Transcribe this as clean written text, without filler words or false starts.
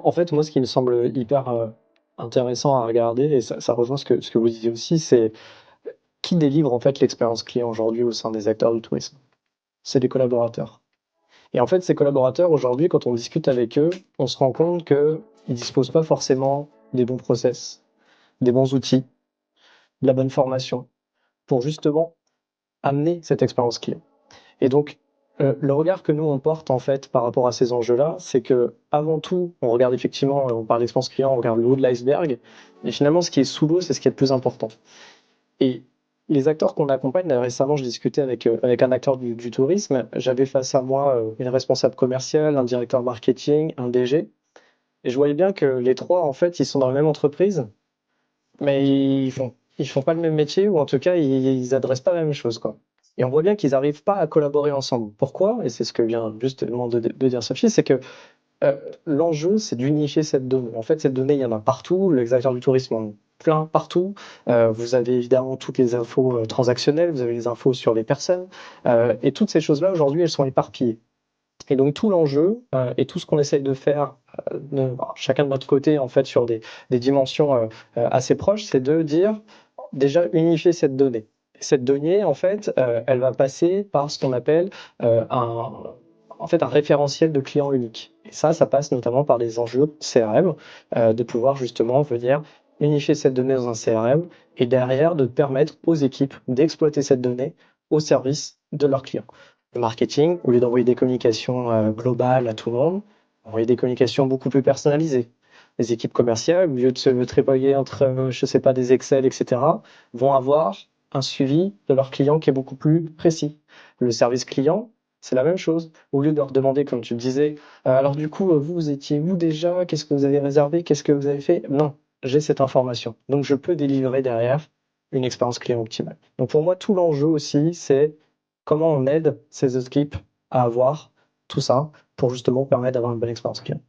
En fait, moi, ce qui me semble hyper intéressant à regarder, et ça rejoint ce que vous disiez aussi, c'est qui délivre en fait l'expérience client aujourd'hui au sein des acteurs du tourisme? C'est les collaborateurs. Et en fait, ces collaborateurs, aujourd'hui, quand on discute avec eux, on se rend compte qu'ils ne disposent pas forcément des bons process, des bons outils, de la bonne formation, pour justement amener cette expérience client. Et donc, le regard que nous on porte en fait par rapport à ces enjeux-là, c'est que avant tout, on regarde effectivement, on parle d'expérience client, on regarde le haut de l'iceberg, et finalement, ce qui est sous l'eau, c'est ce qui est le plus important. Et les acteurs qu'on accompagne, là, récemment, je discutais avec un acteur du tourisme, j'avais face à moi une responsable commerciale, un directeur marketing, un DG, et je voyais bien que les trois, en fait, ils sont dans la même entreprise, mais ils font pas le même métier, ou en tout cas, ils adressent pas la même chose, quoi. Et on voit bien qu'ils n'arrivent pas à collaborer ensemble. Pourquoi? Et c'est ce que vient justement de dire Sophie, c'est que l'enjeu, c'est d'unifier cette donnée. En fait, cette donnée, il y en a partout. Les acteurs du tourisme en ont plein partout. Vous avez évidemment toutes les infos transactionnelles, vous avez les infos sur les personnes. Et toutes ces choses-là, aujourd'hui, elles sont éparpillées. Et donc tout l'enjeu et tout ce qu'on essaye de faire, chacun de notre côté, en fait, sur des dimensions assez proches, c'est de dire déjà unifier cette donnée. Cette donnée, en fait, elle va passer par ce qu'on appelle en fait, un référentiel de client unique. Et ça passe notamment par les enjeux CRM, de pouvoir justement venir unifier cette donnée dans un CRM et derrière de permettre aux équipes d'exploiter cette donnée au service de leurs clients. Le marketing, au lieu d'envoyer des communications globales à tout le monde, envoyer des communications beaucoup plus personnalisées. Les équipes commerciales, au lieu de se trépailler entre, je sais pas, des Excel, etc., vont avoir un suivi de leurs clients qui est beaucoup plus précis. Le service client, c'est la même chose. Au lieu de leur demander, comme tu le disais, alors du coup, vous étiez où déjà? Qu'est-ce que vous avez réservé? Qu'est-ce que vous avez fait? Non, j'ai cette information. Donc je peux délivrer derrière une expérience client optimale. Donc pour moi, tout l'enjeu aussi, c'est comment on aide ces équipes à avoir tout ça pour justement permettre d'avoir une bonne expérience client.